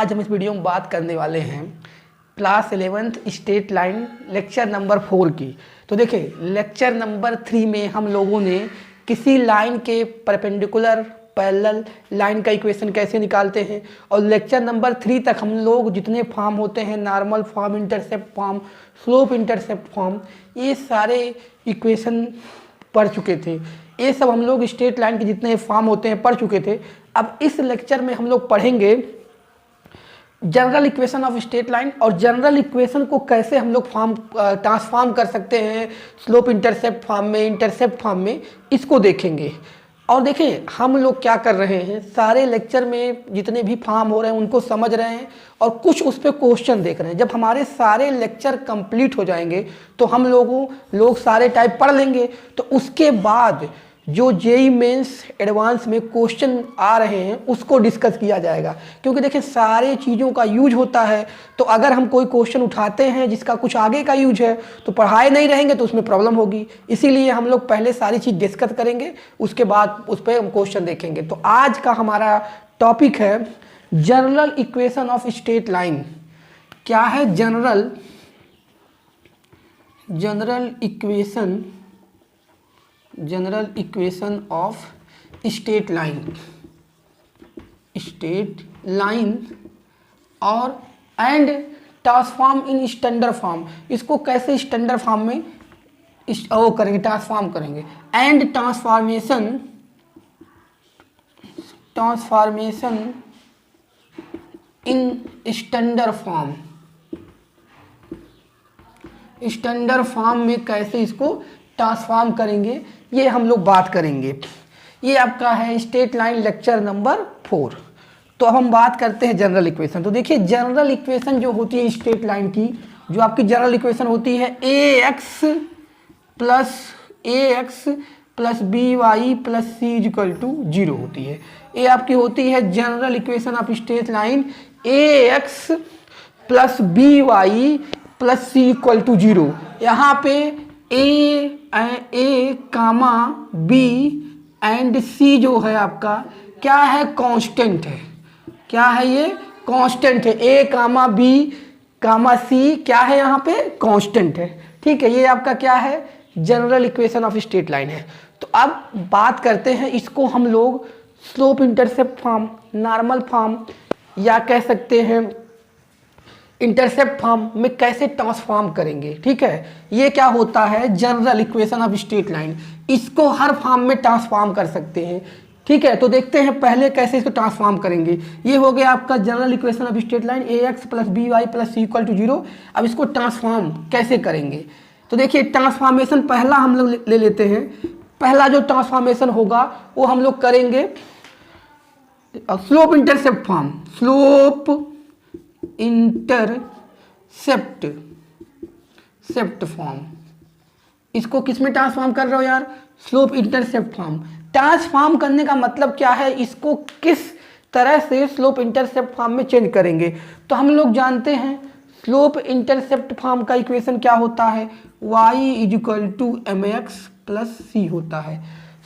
आज हम इस वीडियो में बात करने वाले हैं class 11th straight line lecture number 4 की। तो देखिए लेक्चर नंबर 3 में हम लोगों ने किसी लाइन के परपेंडिकुलर पैरेलल लाइन का इक्वेशन कैसे निकालते हैं, और लेक्चर नंबर 3 तक हम लोग जितने फॉर्म होते हैं normal form, intercept form, slope intercept form, ये सारे इक्वेशन पढ़ चुके थे। ये सब हम लोग स्ट्रेट लाइन के जितने फॉर्म होते हैं पढ़ चुके थे। अब इस लेक्चर में हम लोग पढ़ेंगे general equation of straight line, और जनरल इक्वेशन को कैसे हम लोग फॉर्म ट्रांसफॉर्म कर सकते हैं स्लोप इंटरसेप्ट फॉर्म में, इंटरसेप्ट फॉर्म में, इसको देखेंगे। और देखिए हम लोग क्या कर रहे हैं, सारे लेक्चर में जितने भी फॉर्म हो रहे हैं उनको समझ रहे हैं और कुछ उस पर क्वेश्चन देख रहे हैं। जब हमारे सारे लेक्चर कंप्लीट हो जाएंगे तो हम लोग सारे टाइप पढ़ लेंगे, तो उसके बाद जो जेईई मेंस एडवांस में क्वेश्चन आ रहे हैं उसको डिस्कस किया जाएगा। क्योंकि देखिए सारे चीज़ों का यूज होता है, तो अगर हम कोई क्वेश्चन उठाते हैं जिसका कुछ आगे का यूज है तो पढ़ाए नहीं रहेंगे तो उसमें प्रॉब्लम होगी। इसीलिए हम लोग पहले सारी चीज़ डिस्कस करेंगे, उसके बाद उस पर हम क्वेश्चन देखेंगे। तो आज का हमारा टॉपिक है general equation of straight line. क्या है general equation of straight line और and transform in standard form. इसको कैसे स्टैंडर्ड फॉर्म में ट्रांसफॉर्म करेंगे, and transformation in standard form में कैसे इसको ट्रांसफॉर्म करेंगे, ये हम लोग बात करेंगे। ये आपका है स्ट्रेट लाइन लेक्चर नंबर 4। तो अब हम बात करते हैं जनरल इक्वेशन। तो देखिए जनरल इक्वेशन जो होती है स्ट्रेट लाइन की, जो आपकी जनरल इक्वेशन होती है ax plus by plus c equal to 0 होती है। ये आपकी होती है general equation of straight line ax plus by plus c equal to 0। यहाँ पे ए कामा बी एंड सी जो है आपका क्या है, कांस्टेंट है। क्या है ये, कांस्टेंट है। ए कामा बी कामा सी क्या है, यहाँ पे कांस्टेंट है। ठीक है, ये आपका क्या है, general equation of straight line है। तो अब बात करते हैं इसको हम लोग slope intercept form, normal form या कह सकते हैं इंटरसेप्ट फॉर्म में कैसे ट्रांसफॉर्म करेंगे। ठीक है, ये क्या होता है general equation of straight line, इसको हर फॉर्म में ट्रांसफॉर्म कर सकते हैं। ठीक है, तो देखते हैं पहले कैसे इसको ट्रांसफॉर्म करेंगे। ये हो गया आपका general equation of straight line ax plus by plus c equal to 0। अब इसको ट्रांसफॉर्म कैसे करेंगे, तो देखिए ट्रांसफॉर्मेशन पहला हम लोग ले लेते हैं। पहला जो ट्रांसफॉर्मेशन होगा वो हम लोग करेंगे slope intercept form, slope intercept form. इसको किस में ट्रांसफॉर्म कर रहे हो यार, स्लोप इंटरसेप्ट फॉर्म। ट्रांसफॉर्म करने का मतलब क्या है, इसको किस तरह से स्लोप इंटरसेप्ट फॉर्म में चेंज करेंगे। तो हम लोग जानते हैं स्लोप इंटरसेप्ट फॉर्म का इक्वेशन क्या होता है, y equal to mx plus c होता है।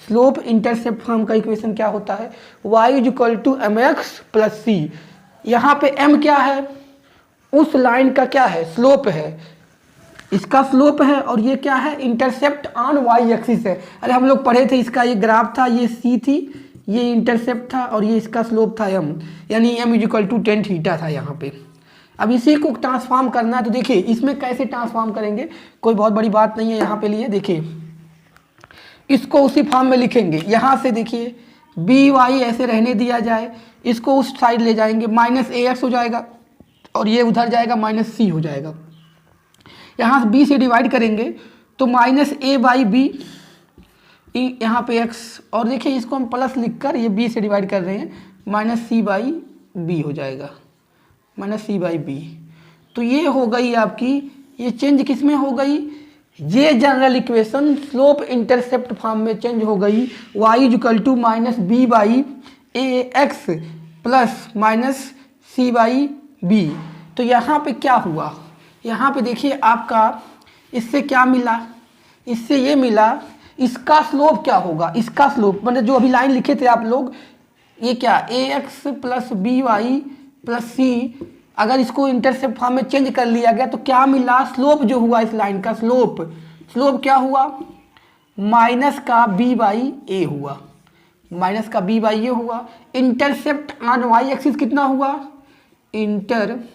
स्लोप इंटरसेप्ट फॉर्म का इक्वेशन क्या होता है, y equal to mx plus c। यहाँ पे m क्या है, उस लाइन का क्या है, स्लोप है, इसका स्लोप है, और ये क्या है, इंटरसेप्ट ऑन y एक्सिस है। अरे हम लोग पढ़े थे, इसका ये ग्राफ था, ये c थी, ये इंटरसेप्ट था, और ये इसका स्लोप था m, यानी m equal to tan theta था यहाँ पे। अब इसी को ट्रांसफॉर्म करना है, तो देखिए इसमें कैसे ट्रांसफॉर्म करेंगे, कोई बहुत बड़ी बात नहीं है यहाँ पे लिए। देखिए इसको उसी फॉर्म में लिखेंगे, यहाँ से देखिए by ऐसे रहने दिया जाए, इसको उस साइड ले जाएंगे, माइनस ax हो जाएगा और ये उधर जाएगा, माइनस c हो जाएगा। यहाँ से b से डिवाइड करेंगे तो माइनस a बाई बी, यहाँ पे x, और देखिए इसको हम प्लस लिखकर ये b से डिवाइड कर रहे हैं, माइनस c बाई बी हो जाएगा, माइनस c बाई बी। तो ये हो गई आपकी, ये चेंज किस में हो गई, ये general equation slope intercept form में चेंज हो गई। y equal to minus B by A X plus minus C by B. तो यहाँ पे क्या हुआ, यहाँ पे देखिए आपका इससे क्या मिला, इससे ये मिला, इसका स्लोप क्या होगा, इसका स्लोप मतलब जो अभी लाइन लिखे थे आप लोग, ये क्या ax plus B Y plus C, अगर इसको इंटरसेप्ट फॉर्म में चेंज कर लिया गया तो क्या मिला, स्लोप जो हुआ इस लाइन का स्लोप क्या हुआ, माइनस का बी बाई ए हुआ, माइनस का बी बाई ए हुआ। इंटरसेप्ट ऑन वाई एक्सिस कितना हुआ, इंटरसेप्ट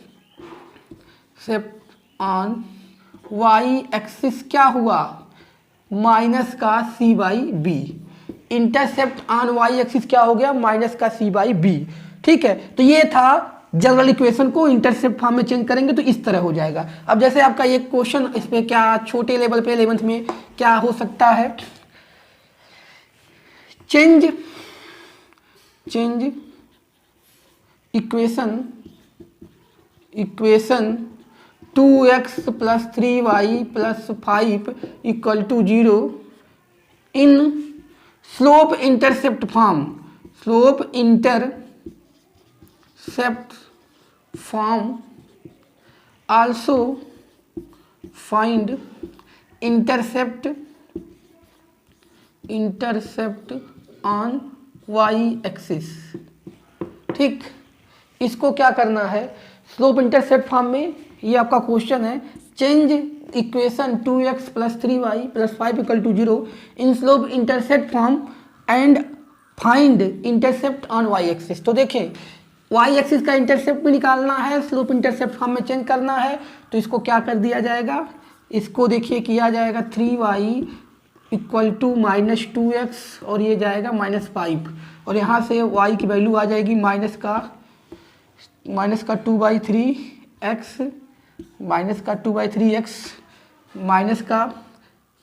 ऑन वाई एक्सिस क्या हुआ, माइनस का C by B. Intercept on Y axis क्या हो गया, माइनस का सी बाई बी। ठीक है, तो ये था जनरल इक्वेशन को इंटरसेप्ट फॉर्म में चेंज करेंगे तो इस तरह हो जाएगा। अब जैसे आपका ये क्वेश्चन, इसमें क्या छोटे लेवल पे 11th में क्या हो सकता है, change equation 2x plus 3y plus 5 equal to 0 in slope intercept form also find intercept on Y axis. ठीक, इसको क्या करना है, स्लोप इंटरसेप्ट फॉर्म में, ये आपका क्वेश्चन है, change equation 2x plus 3y plus 5 equal to 0 in slope intercept form and find intercept on Y axis. तो देखें, वाई एक्सिस का इंटरसेप्ट भी निकालना है, स्लोप इंटरसेप्ट फॉर्म में चेंज करना है, तो इसको क्या कर दिया जाएगा, इसको देखिए किया जाएगा 3y equal to minus 2x और ये जाएगा माइनस 5, और यहाँ से y की वैल्यू आ जाएगी माइनस का 2/3x माइनस का 2/3x माइनस का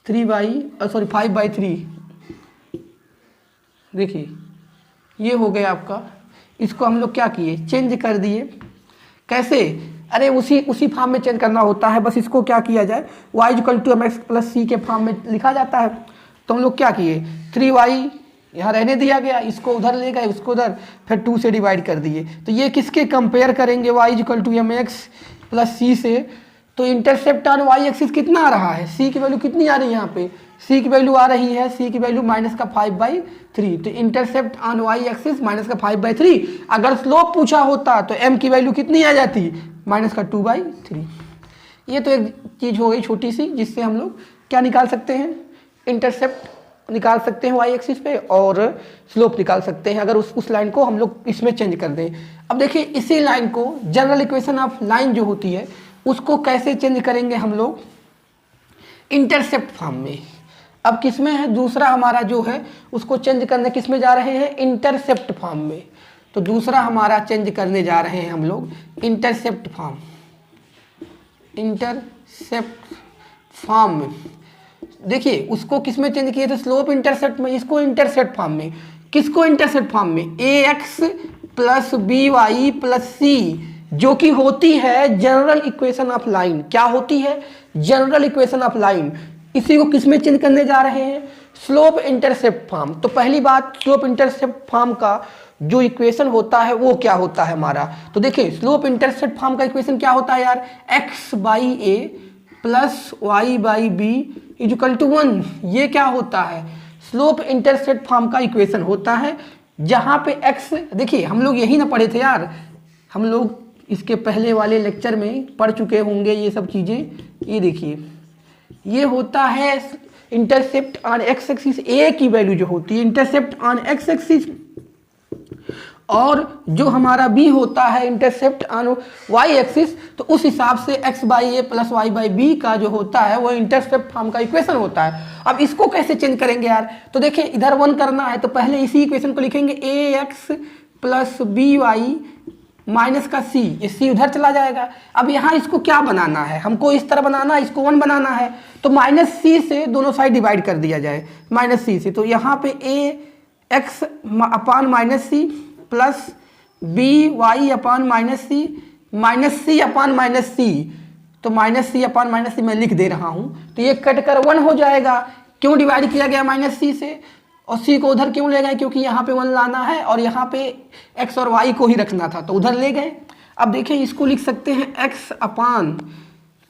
5/3। देखिए ये हो गया आपका, इसको हम लोग क्या किए, चेंज कर दिए। कैसे, अरे उसी फॉर्म में चेंज करना होता है, बस इसको क्या किया जाए, y equal to mx plus C के फॉर्म में लिखा जाता है। तो हम लोग क्या किए, 3y यहाँ रहने दिया गया, इसको उधर ले गए, उसको उधर, फिर 2 से डिवाइड कर दिए। तो ये किसके कंपेयर करेंगे, y equal to mx plus C से, तो इंटरसेप्ट ऑन वाई एक्सिस कितना आ रहा है, c की वैल्यू कितनी आ रही है, यहाँ पे c की वैल्यू आ रही है, c की वैल्यू माइनस का 5/3। तो intercept on Y axis minus का 5/3। अगर स्लोप पूछा होता तो m की वैल्यू कितनी आ जाती, माइनस का 2/3। ये तो एक चीज़ हो गई छोटी सी, जिससे हम लोग क्या निकाल सकते हैं, इंटरसेप्ट निकाल सकते हैं वाई एक्सिस पे और स्लोप निकाल सकते हैं, अगर उस लाइन को हम लोग इसमें चेंज कर दें। अब देखिए इसी लाइन को, जनरल इक्वेशन ऑफ लाइन जो होती है उसको कैसे चेंज करेंगे हम लोग, इंटरसेप्ट फॉर्म में। अब किसमें है, दूसरा हमारा जो है उसको चेंज करने किसमें जा रहे हैं, इंटरसेप्ट फॉर्म में। तो दूसरा हमारा चेंज करने जा रहे हैं हम लोग इंटरसेप्ट फॉर्म में। देखिए उसको किस में चेंज किए थे, स्लोप इंटरसेप्ट में, इसको इंटरसेप्ट फॉर्म में। किसको इंटरसेप्ट फॉर्म में, ax प्लस by प्लस सी, जो कि होती है जनरल इक्वेशन ऑफ लाइन। क्या होती है, जनरल इक्वेशन ऑफ लाइन। इसी को किस में चेंज करने जा रहे हैं, स्लोप इंटरसेप्ट फॉर्म। तो पहली बात, स्लोप इंटरसेप्ट फॉर्म का जो इक्वेशन होता है वो क्या होता है हमारा, तो देखिए स्लोप इंटरसेप्ट फॉर्म का इक्वेशन क्या होता है यार, x by A plus Y by B equal to 1। ये क्या होता है, स्लोप इंटरसेप्ट फॉर्म का इक्वेशन होता है, जहाँ पे x, देखिए हम लोग यही ना पढ़े थे यार, हम लोग इसके पहले वाले लेक्चर में पढ़ चुके होंगे ये सब चीज़ें। ये देखिए ये होता है इंटरसेप्ट ऑन एक्स एक्सिस, ए की वैल्यू जो होती है इंटरसेप्ट ऑन एक्स एक्सिस, और जो हमारा बी होता है इंटरसेप्ट ऑन वाई एक्सिस। तो उस हिसाब से X by A plus Y by B का जो होता है वो इंटरसेप्ट फॉर्म का इक्वेशन होता है। अब इसको कैसे चेंज करेंगे यार, तो देखिए इधर 1 करना है तो पहले इसी इक्वेशन को लिखेंगे A X plus B Y minus का सी, ये सी उधर चला जाएगा। अब यहाँ इसको क्या बनाना है, हमको इस तरह बनाना है, इसको 1 बनाना है, तो माइनस सी से दोनों साइड डिवाइड कर दिया जाए, माइनस सी से। तो यहाँ पे A X upon minus C plus B Y upon minus C upon minus C, तो माइनस सी अपान माइनस सी मैं लिख दे रहा हूँ। तो ये कट कर 1 हो जाएगा, क्यों डिवाइड किया गया माइनस सी से, और सी को उधर क्यों ले गए, क्योंकि यहाँ पे 1 लाना है और यहाँ पे एक्स और वाई को ही रखना था तो उधर ले गए। अब देखिए इसको लिख सकते हैं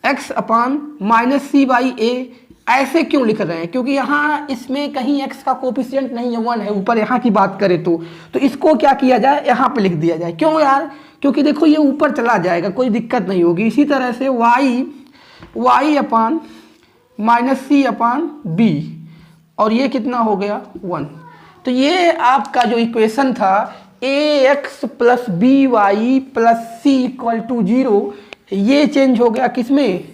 X upon minus C by A ऐसे क्यों लिख रहे हैं? क्योंकि यहाँ इसमें कहीं x का कोफिशिएंट नहीं है, 1 है ऊपर। यहाँ की बात करें तो इसको क्या किया जाए, यहाँ पे लिख दिया जाए। क्यों यार? क्योंकि देखो ये ऊपर चला जाएगा, कोई दिक्कत नहीं होगी। इसी तरह से y अपान माइनस सी अपान बी, और ये कितना हो गया 1। तो ये आपका जो इक्वेशन था ax plus B Y plus C equal to 0, ये चेंज हो गया किसमें?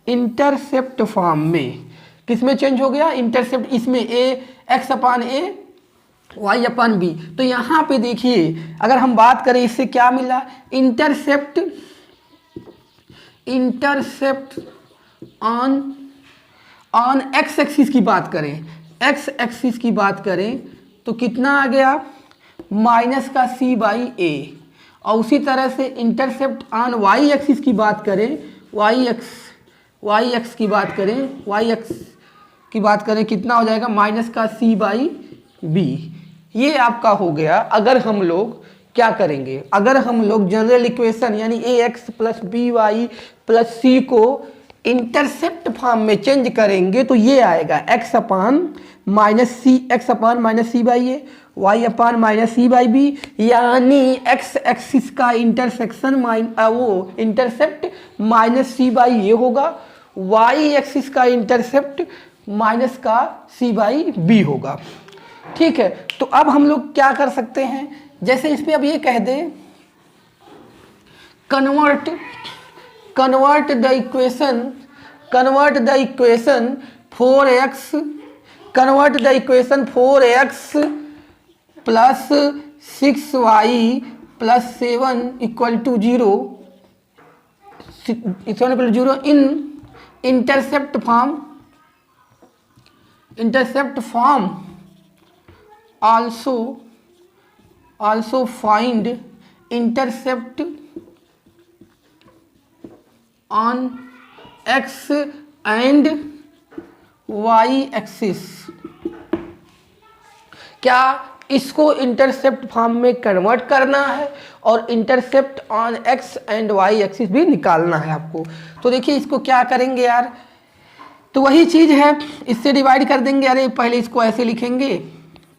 इंटरसेप्ट फॉर्म में। किसमें चेंज हो गया? इंटरसेप्ट। इसमें x upon a y upon B. तो यहाँ पे देखिए अगर हम बात करें इससे क्या मिला, इंटरसेप्ट ऑन x एक्सिस की बात करें, x एक्सिस की बात करें तो कितना आ गया? माइनस का c बाई ए। और उसी तरह से इंटरसेप्ट ऑन y एक्सिस की बात करें, y एक्स की बात करें, y एक्स की बात करें कितना हो जाएगा? माइनस का c बाई बी। ये आपका हो गया। अगर हम लोग क्या करेंगे, अगर हम लोग जनरल इक्वेशन यानी ax plus B Y plus C को इंटरसेप्ट फॉर्म में चेंज करेंगे तो ये आएगा x upon minus C by A, y upon minus C by B, यानी x एक्सिस का इंटरसेक्शन वो intercept minus C by A होगा, y एक्सिस का इंटरसेप्ट माइनस का c बाई बी होगा। ठीक है, तो अब हम लोग क्या कर सकते हैं, जैसे इस पे अब ये कह दे convert the equation 4x plus 6y plus 7 equal to 0 in intercept form also find intercept on x and y axis. क्या इसको इंटरसेप्ट फॉर्म में कन्वर्ट करना है और intercept on x and y axis भी निकालना है आपको। तो देखिए इसको क्या करेंगे यार, तो वही चीज़ है, इससे डिवाइड कर देंगे। अरे पहले इसको ऐसे लिखेंगे,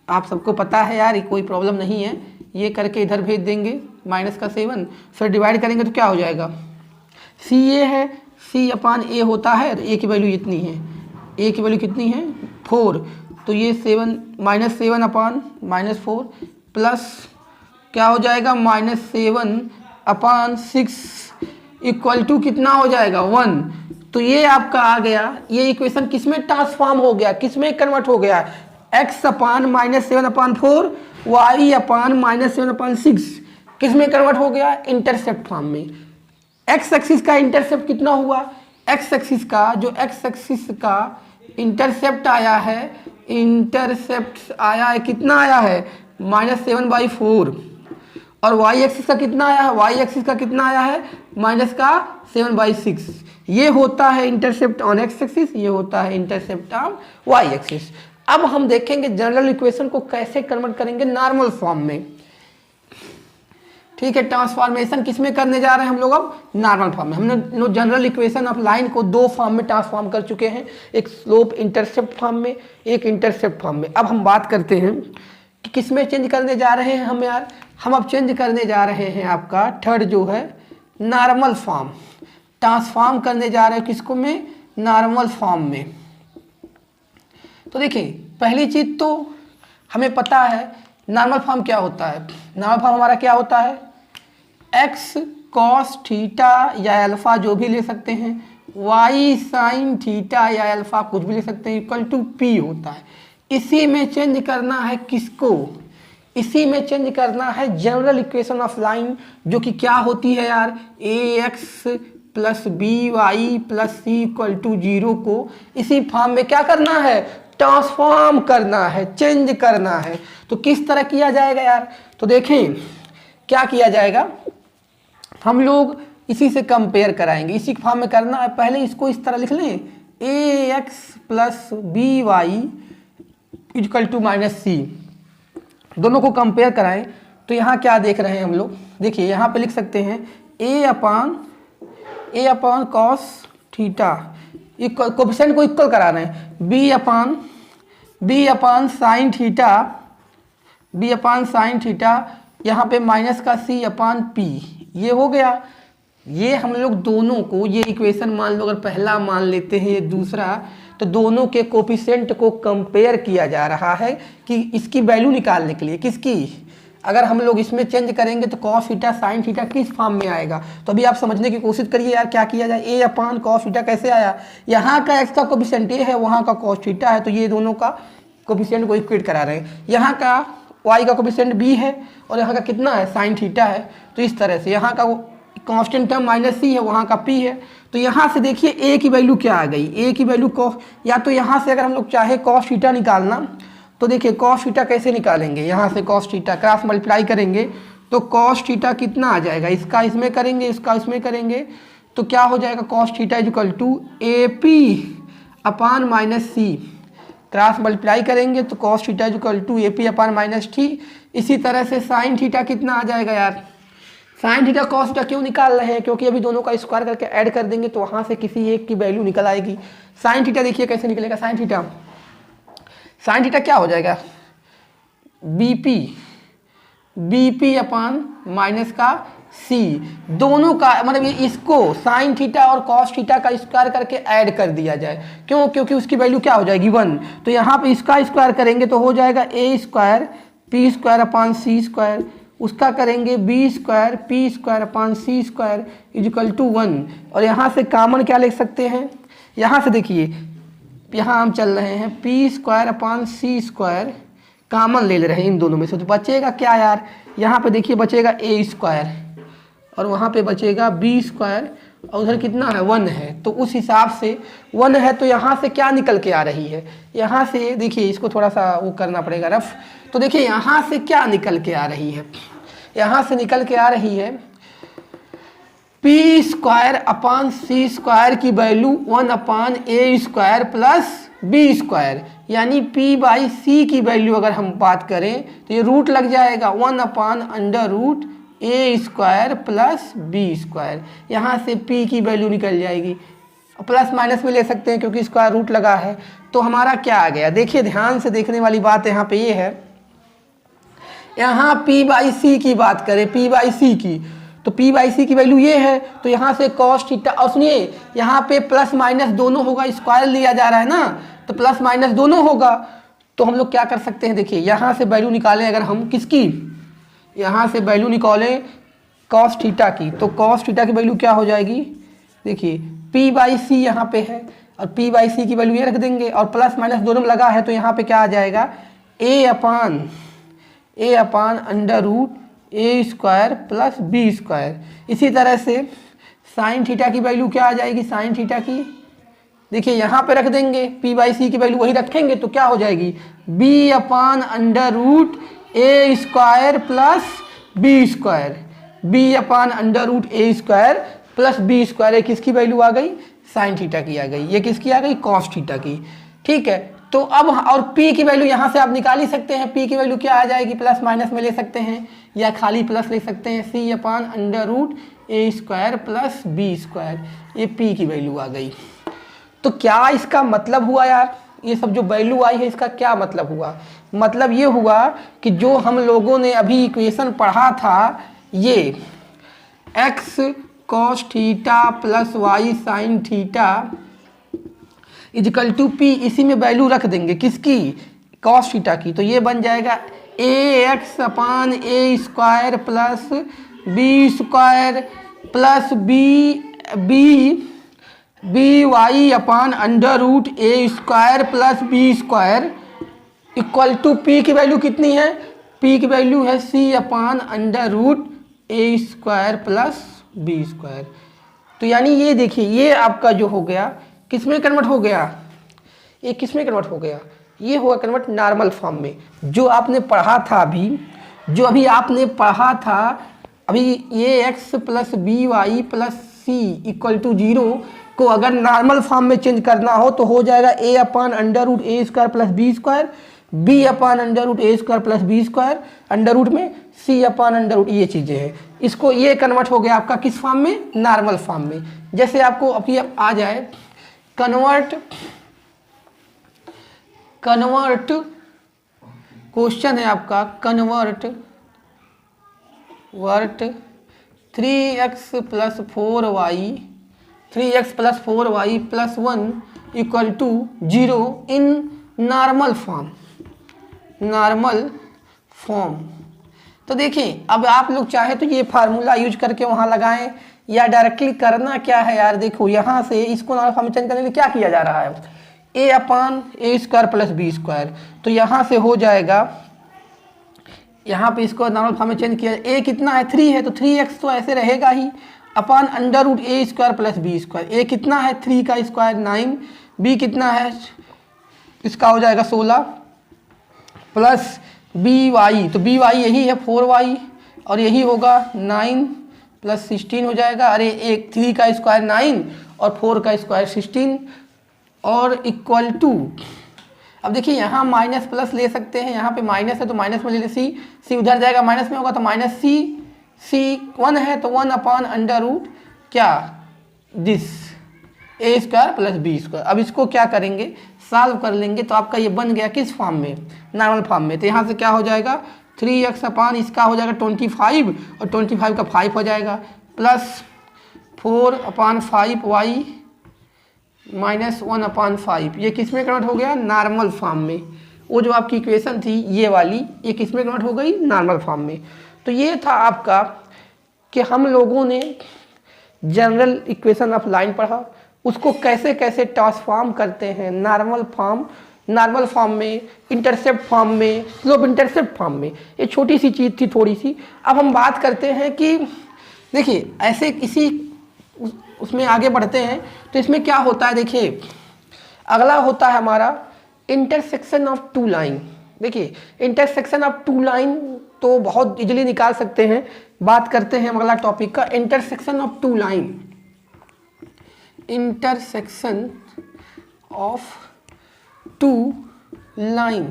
आप सबको पता है यार, ये कोई प्रॉब्लम नहीं है। ये करके इधर भेज देंगे माइनस का 7, फिर डिवाइड करेंगे तो क्या हो जाएगा? सी ए है, सी अपान ए होता है, ए की वैल्यू इतनी है, ए की वैल्यू कितनी है 4, तो ये 7 माइनस 7 अपान माइनस 4 प्लस क्या हो जाएगा -7 अपान 6 इक्वल टू कितना हो जाएगा 1। तो ये आपका आ गया, ये इक्वेशन किसमें ट्रांसफॉर्म हो गया, किसमें कन्वर्ट हो गया? x अपान -7 अपान 4 y अपान -7 अपान 6 किस में कन्वर्ट हो गया? इंटरसेप्ट फॉर्म में। x एक्सिस का इंटरसेप्ट कितना हुआ? x एक्सिस का जो x एक्सिस का इंटरसेप्ट आया है, कितना आया है? -7/4। और y एक्सिस का कितना आया है? y एक्सिस का कितना आया है? -7/6। ये होता है इंटरसेप्ट ऑन x एक्सिस, ये होता है इंटरसेप्ट ऑन y एक्सिस। अब हम देखेंगे जनरल इक्वेशन को कैसे कन्वर्ट करेंगे नॉर्मल फॉर्म में। ठीक है, ट्रांसफॉर्मेशन किस में करने जा रहे हैं हम लोग? अब नॉर्मल फॉर्म में। हमने जनरल इक्वेशन ऑफ लाइन को 2 फॉर्म में ट्रांसफॉर्म कर चुके हैं, एक स्लोप इंटरसेप्ट फॉर्म में, एक इंटरसेप्ट फॉर्म में। अब हम बात करते हैं कि किस में चेंज करने जा रहे हैं हम यार। हम अब चेंज करने जा रहे हैं आपका थर्ड जो है नॉर्मल फॉर्म, ट्रांसफॉर्म करने जा रहे हैं किसको में? नॉर्मल फॉर्म में। तो देखिए पहली चीज़ तो हमें पता है नॉर्मल फॉर्म क्या होता है। नॉर्मल फॉर्म हमारा क्या होता है? x cos थीटा या अल्फ़ा जो भी ले सकते हैं, y sin थीटा या अल्फ़ा कुछ भी ले सकते हैं, इक्वल टू p होता है। इसी में चेंज करना है किसको? इसी में चेंज करना है जनरल इक्वेशन ऑफ लाइन, जो कि क्या होती है यार? ax plus B Y plus C equal to 0 को इसी फॉर्म में क्या करना है? ट्रांसफॉर्म करना है, चेंज करना है। तो किस तरह किया जाएगा यार? तो देखें क्या किया जाएगा, हम लोग इसी से कंपेयर कराएंगे। इसी फॉर्म में करना है, पहले इसको इस तरह लिख लें, ax plus B Y equal to minus C, दोनों को कंपेयर कराएं। तो यहाँ क्या देख रहे हैं हम लोग? देखिए यहाँ पे लिख सकते हैं a upon cos theta equal coefficient को इक्वल करा रहे हैं, बी अपान साइन थीटा, यहाँ पे माइनस का सी अपान पी, ये हो गया। ये हम लोग दोनों को, ये इक्वेशन मान लो, अगर पहला मान लेते हैं ये दूसरा, तो दोनों के कोफिशिएंट को कंपेयर किया जा रहा है कि इसकी वैल्यू निकालने के लिए। किसकी? अगर हम लोग इसमें चेंज करेंगे तो कॉस थीटा साइन थीटा किस फॉर्म में आएगा। तो अभी आप समझने की कोशिश करिए यार, क्या किया जाए। ए अपान कॉस थीटा कैसे आया, यहाँ का एक्स का कोफिशिएंट ए है, वहाँ का कॉस थीटा है, तो ये दोनों का कोफिशिएंट को इक्वेट करा रहे हैं। यहाँ का वाई का कोफिशिएंट बी है और यहाँ का कितना है, साइन थीटा है। तो इस तरह से यहाँ का कांस्टेंट टर्म माइनस सी है, वहाँ का पी है। तो यहाँ से देखिए ए की वैल्यू क्या आ गई, ए की वैल्यू कॉस, या तो यहाँ से अगर हम लोग चाहे कॉस थीटा निकालना, तो देखिए कॉस थीटा कैसे निकालेंगे, यहाँ से कॉस थीटा क्रॉस मल्टीप्लाई करेंगे तो कॉस थीटा कितना आ जाएगा, इसका इसमें करेंगे, इसका इसमें करेंगे, तो क्या हो जाएगा, cos theta equal to a p upon minus c, cross multiply करेंगे तो cos theta equal to a p upon minus t. इसी तरह से साइन थीटा कितना आ जाएगा यार, साइन थीटा कॉस थीटा क्यों निकाल रहे हैं, क्योंकि अभी दोनों का स्क्वायर करके ऐड कर देंगे तो वहाँ से किसी एक की वैल्यू निकल आएगी। साइन थीटा देखिए कैसे निकलेगा, साइन थीटा क्या हो जाएगा, बीपी अपान माइनस का सी, दोनों का मतलब ये इसको साइन थीटा और कॉस थीटा का स्क्वायर करके ऐड कर दिया जाए। क्यों, क्योंकि उसकी वैल्यू क्या हो जाएगी 1, तो यहाँ पे इसका स्क्वायर करेंगे तो हो जाएगा a square p square upon c square, उसका करेंगे b square p square upon c square equal to 1। और यहाँ से कॉमन क्या ले सकते हैं, यहाँ से देखिए, यहाँ हम चल रहे हैं P square upon c square, common ले रहे हैं इन दोनों में से, तो बचेगा क्या यार, यहाँ पे देखिए बचेगा ए स्क्वायर और वहाँ पे बचेगा बी स्क्वायर और उधर कितना है 1 है, तो उस हिसाब से 1 है, तो यहाँ से क्या निकल के आ रही है, यहाँ से देखिए इसको थोड़ा सा वो करना पड़ेगा रफ, तो देखिए यहाँ से क्या निकल के आ रही है, यहाँ से निकल के आ रही है P square upon c square की value 1 upon A square plus B square, यानी पी बाई सी की वैल्यू अगर हम बात करें तो ये रूट लग जाएगा 1 अपान अंडर रूट ए स्क्वायर प्लस बी स्क्वायर, यहाँ से पी की वैल्यू निकल जाएगी, प्लस माइनस में ले सकते हैं क्योंकि स्क्वायर रूट लगा है। तो हमारा क्या आ गया, देखिए ध्यान से देखने वाली बात यहाँ पे ये है, यहाँ पी बाई सी की बात करें, पी बाई सी की, तो पी बाई सी की वैल्यू ये है, तो यहाँ से कॉस थीटा, और सुनिए यहाँ पे प्लस माइनस दोनों होगा, स्क्वायर लिया जा रहा है ना, तो प्लस माइनस दोनों होगा। तो हम लोग क्या कर सकते हैं, देखिए यहाँ से वैल्यू निकालें अगर हम किसकी, यहाँ से वैल्यू निकालें कॉस थीटा की, तो कॉस थीटा की वैल्यू क्या हो जाएगी, देखिए पी बाई सी यहाँ पे है और पी बाई सी की वैल्यू ये रख देंगे और प्लस माइनस दोनों में लगा है, तो यहाँ पे क्या आ जाएगा ए अपान अंडर रूट ए स्क्वायर प्लस बी स्क्वायर। इसी तरह से साइन थीटा की वैल्यू क्या आ जाएगी, साइन थीटा की देखिए यहाँ पे रख देंगे, पी बाई सी की वैल्यू वही रखेंगे तो क्या हो जाएगी बी अपान अंडर रूट ए square plus B square, B upon under root ए स्क्वायर प्लस बी स्क्वायर। ये किसकी वैल्यू आ गई, साइन थीटा की आ गई, ये किसकी आ गई, कॉस थीटा की। ठीक है, तो अब और p की वैल्यू यहाँ से आप निकाल ही सकते हैं, p की वैल्यू क्या आ जाएगी, प्लस माइनस में ले सकते हैं या खाली प्लस ले सकते हैं, c अपान अंडर रूट ए स्क्वायर प्लस बी स्क्वायर, ये p की वैल्यू आ गई। तो क्या इसका मतलब हुआ यार, ये सब जो वैल्यू आई है इसका क्या मतलब हुआ, मतलब ये हुआ कि जो हम लोगों ने अभी इक्वेशन पढ़ा था, ये x cos theta plus y sine theta equal to p, इसी में वैल्यू रख देंगे किसकी, कॉस थीटा की, तो ये बन जाएगा A X upon A square plus B square plus B Y upon under root A square plus B square equal to P की वैल्यू कितनी है, पी की वैल्यू है सी अपान अंडर रूट ए स्क्वायर प्लस बी स्क्वायर। तो यानी ये देखिए ये आपका जो हो गया किस में कन्वर्ट हो गया, ये किस में कन्वर्ट हो गया, ये हुआ कन्वर्ट नॉर्मल फॉर्म में, जो आपने पढ़ा था अभी, जो अभी आपने पढ़ा था अभी, ये x plus B Y plus C equal to 0 को अगर नॉर्मल फॉर्म में चेंज करना हो तो हो जाएगा a upon under root A square plus B square, B upon under root A square plus B square, under root में c upon under root, ये चीज़ें हैं। इसको ये कन्वर्ट हो गया आपका किस फॉर्म में, नॉर्मल फॉर्म में। जैसे आपको अभी आ जाए कन्वर्ट क्वेश्चन है आपका convert 3x + 4y + 1 = 0 in normal form. तो देखिए अब आप लोग चाहे तो ये फार्मूला यूज करके वहाँ लगाएं या डायरेक्टली करना क्या है यार, देखो यहाँ से इसको नॉर्मल फॉर्म में चेंज करने के लिए क्या किया जा रहा है, a/a² + b²। तो यहाँ से हो जाएगा, यहाँ पे इसको नॉर्मल फॉर्म में चेंज किया, a कितना है 3 है तो 3x तो ऐसे रहेगा ही अपॉन √a² + b²। a कितना है 3 का स्क्वायर 9, b कितना है इसका हो जाएगा 16 प्लस by, तो by यही है 4y और यही होगा 9 + 16 हो जाएगा। अरे एक 3 का स्क्वायर 9 और 4 का स्क्वायर 16 और इक्वल टू, अब देखिए यहाँ माइनस प्लस ले सकते हैं, यहाँ पे माइनस है तो माइनस में ले सी उधर जाएगा माइनस में होगा तो माइनस सी 1 है तो 1 अपॉन √ क्या दिस a² + b²। अब इसको क्या करेंगे, सॉल्व कर लेंगे तो आपका ये बन गया किस फॉर्म में, नॉर्मल फॉर्म में। तो यहाँ से क्या हो जाएगा 3x अपॉन इसका हो जाएगा 25 और 25 का 5 हो जाएगा प्लस 4/5y - 1/5। ये किस में कन्वर्ट हो गया, नॉर्मल फॉर्म में। वो जो आपकी इक्वेशन थी ये वाली, ये किस में कन्वर्ट हो गई, नॉर्मल फॉर्म में। तो ये था आपका कि हम लोगों ने जनरल इक्वेशन ऑफ लाइन पढ़ा, उसको कैसे कैसे ट्रांसफॉर्म करते हैं नॉर्मल फॉर्म में, इंटरसेप्ट फॉर्म में, स्लोप इंटरसेप्ट फॉर्म में। ये छोटी सी चीज़ थी थोड़ी सी। अब हम बात करते हैं कि देखिए ऐसे इसी उसमें आगे बढ़ते हैं तो इसमें क्या होता है, देखिए अगला होता है हमारा इंटरसेक्शन ऑफ टू लाइन। देखिए इंटरसेक्शन ऑफ टू लाइन तो बहुत इजीली निकाल सकते हैं। बात करते हैं अगला टॉपिक का, intersection of two line. Intersection of two line,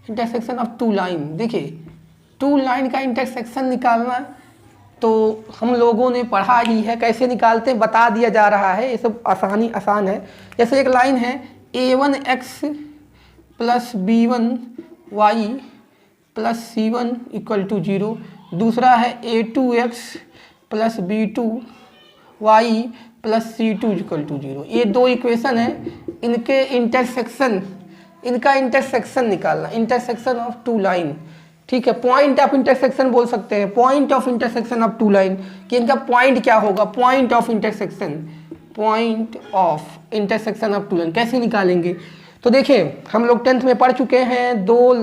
intersection of two line. देखिए टू लाइन का इंटरसेक्शन निकालना तो हम लोगों ने पढ़ा ही है, कैसे निकालते हैं बता दिया जा रहा है, ये सब आसान है। जैसे एक लाइन है a1x + b1y + c1 = 0, दूसरा है a2x + b2y + c2 = 0। ये दो इक्वेशन है, इनका इंटरसेक्शन निकालना, इंटरसेक्शन ऑफ टू लाइन। ठीक है, पॉइंट ऑफ इंटरसेक्शन बोल सकते हैं, point of intersection of two line, कि इनका पॉइंट क्या होगा, point of intersection of two line कैसे निकालेंगे। तो देखिए हम लोग 10th में पढ़ चुके हैं, दो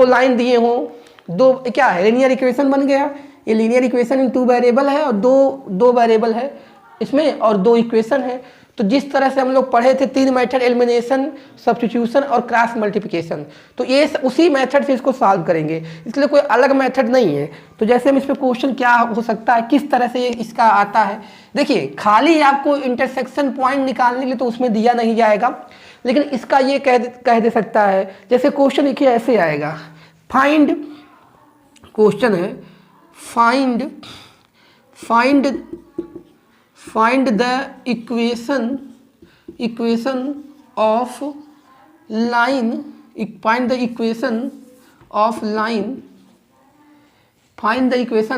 लाइन दिए हों, दो क्या है लीनियर इक्वेशन बन गया। ये लीनियर इक्वेशन इन 2 वेरिएबल है और दो वेरिएबल है इसमें और 2 इक्वेशन है। तो जिस तरह से हम लोग पढ़े थे 3 मेथड, एलिमिनेशन, सब्स्टिट्यूशन और क्रॉस मल्टीप्लिकेशन, तो ये उसी मेथड से इसको सॉल्व करेंगे, इसलिए कोई अलग मेथड नहीं है। तो जैसे हम इस पर क्वेश्चन क्या हो सकता है, किस तरह से ये इसका आता है। देखिए खाली आपको इंटरसेक्शन पॉइंट निकालने के लिए तो उसमें दिया नहीं जाएगा, लेकिन इसका ये कह दे सकता है। जैसे क्वेश्चन देखिए ऐसे आएगा, क्वेश्चन है find the equation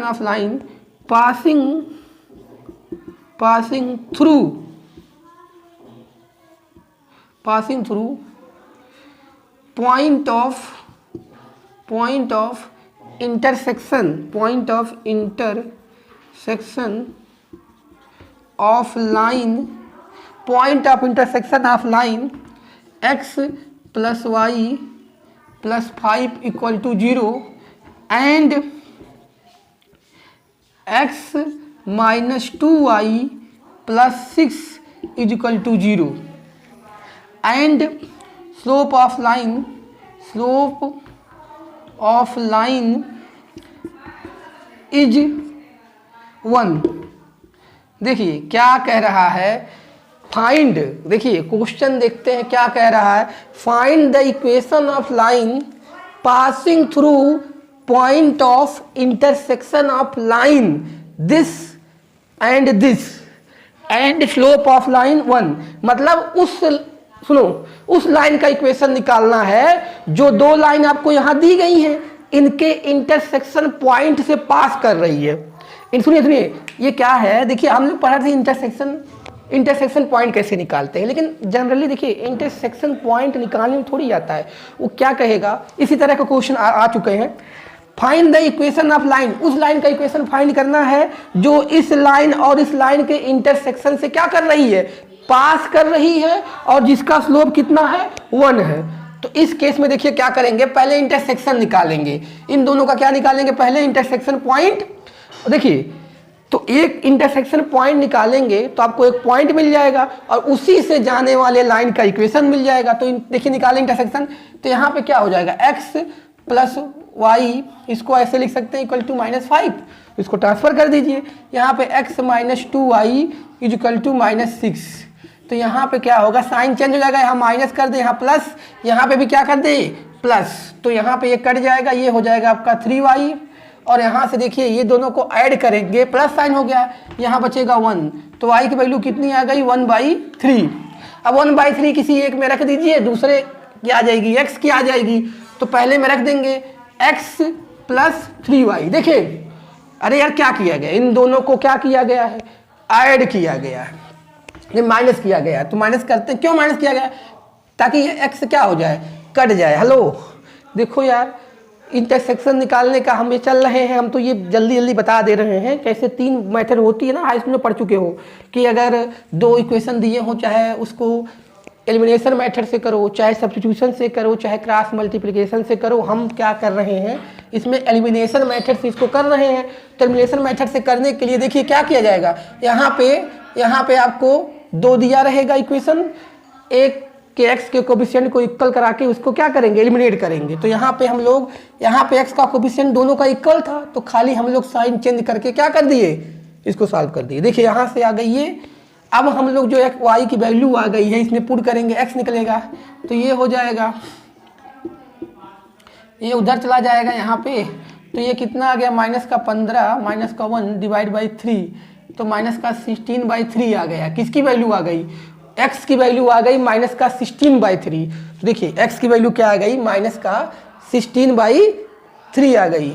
of line passing through point of intersection of line, point of intersection of line x + y + 5 = 0 and x - 2y + 6 = 0 and slope of line is 1। देखिए क्या कह रहा है, फाइंड, देखिए क्वेश्चन देखते हैं क्या कह रहा है, find the equation of line passing through point of intersection of line this and this. And slope of line 1, मतलब उस लाइन का इक्वेशन निकालना है जो दो लाइन आपको यहां दी गई हैं, इनके इंटरसेक्शन पॉइंट से पास कर रही है। सुनिए ये क्या है, देखिए हम लोग पढ़ा थे इंटरसेक्शन पॉइंट कैसे निकालते हैं, लेकिन जनरली देखिए इंटरसेक्शन पॉइंट निकालने में थोड़ी आता है। वो क्या कहेगा, इसी तरह का क्वेश्चन आ चुके हैं। Find the equation of line, उस लाइन का इक्वेशन फाइंड करना है जो इस लाइन और इस लाइन के इंटरसेक्शन से क्या कर रही है, पास कर रही है, और जिसका स्लोप कितना है, 1 है। तो इस केस में देखिए क्या करेंगे, पहले इंटरसेक्शन निकालेंगे, इन दोनों का क्या निकालेंगे, पहले इंटरसेक्शन पॉइंट। देखिए तो एक इंटरसेक्शन पॉइंट निकालेंगे तो आपको एक पॉइंट मिल जाएगा और उसी से जाने वाले लाइन का इक्वेशन मिल जाएगा। तो देखिए निकालें इंटरसेक्शन, तो यहाँ पे क्या हो जाएगा, x प्लस वाई, इसको ऐसे लिख सकते हैं इक्वल टू -5, इसको ट्रांसफर कर दीजिए। यहाँ पे x minus 2y is equal to -6, तो यहाँ पे क्या होगा, साइन चेंज हो जाएगा, यहाँ माइनस कर दे, यहाँ प्लस, यहाँ पे भी क्या कर दे, प्लस, तो यहाँ पे ये कट जाएगा, ये हो जाएगा आपका 3y, और यहाँ से देखिए ये दोनों को ऐड करेंगे, प्लस साइन हो गया, यहाँ बचेगा 1, तो y की वैल्यू कितनी आ गई, 1/3। अब 1/3 किसी एक में रख दीजिए, दूसरे क्या आ जाएगी, x की आ जाएगी, तो पहले में रख देंगे x प्लस 3y। देखिए अरे यार क्या किया गया, इन दोनों को क्या किया गया है, ऐड किया गया है, ये माइनस किया गया, तो माइनस करते हैं, क्यों माइनस किया गया, ताकि ये x क्या हो जाए, कट जाए। हेलो देखो यार, इंटरसेक्शन निकालने का हम ये चल रहे हैं, हम तो ये जल्दी जल्दी बता दे रहे हैं कैसे 3 मेथड होती है ना, हाई स्कूल में पढ़ चुके हो कि अगर 2 इक्वेशन दिए हो, चाहे उसको एलिमिनेशन मेथड से करो, चाहे सब्स्टिट्यूशन से करो, चाहे क्रॉस मल्टीप्लिकेशन से करो, हम क्या कर रहे हैं इसमें एलिमिनेशन मेथड से इसको कर रहे हैं। तो एलिमिनेशन मेथड से करने के लिए देखिए क्या किया जाएगा, यहाँ पे आपको 2 दिया रहेगा इक्वेशन, एक के x के कोफिशिएंट को इक्वल करा के उसको क्या करेंगे, एलिमिनेट करेंगे। तो यहाँ पे हम लोग, यहाँ पे x का कोफिशिएंट दोनों का इक्वल था, तो खाली हम लोग साइन चेंज करके क्या कर दिए, इसको सॉल्व कर दिए। देखिए यहाँ से आ गई ये, अब हम लोग जो एक y की वैल्यू आ गई है इसमें पुट करेंगे, x निकलेगा, तो ये हो जाएगा, ये उधर चला जाएगा यहाँ पे, तो ये कितना आ गया, -15 -1 डिवाइड बाई 3, तो -16/3 आ गया। किसकी वैल्यू आ गई, x की वैल्यू आ गई -16/3। तो देखिए x की वैल्यू क्या आ गई, -16/3 आ गई।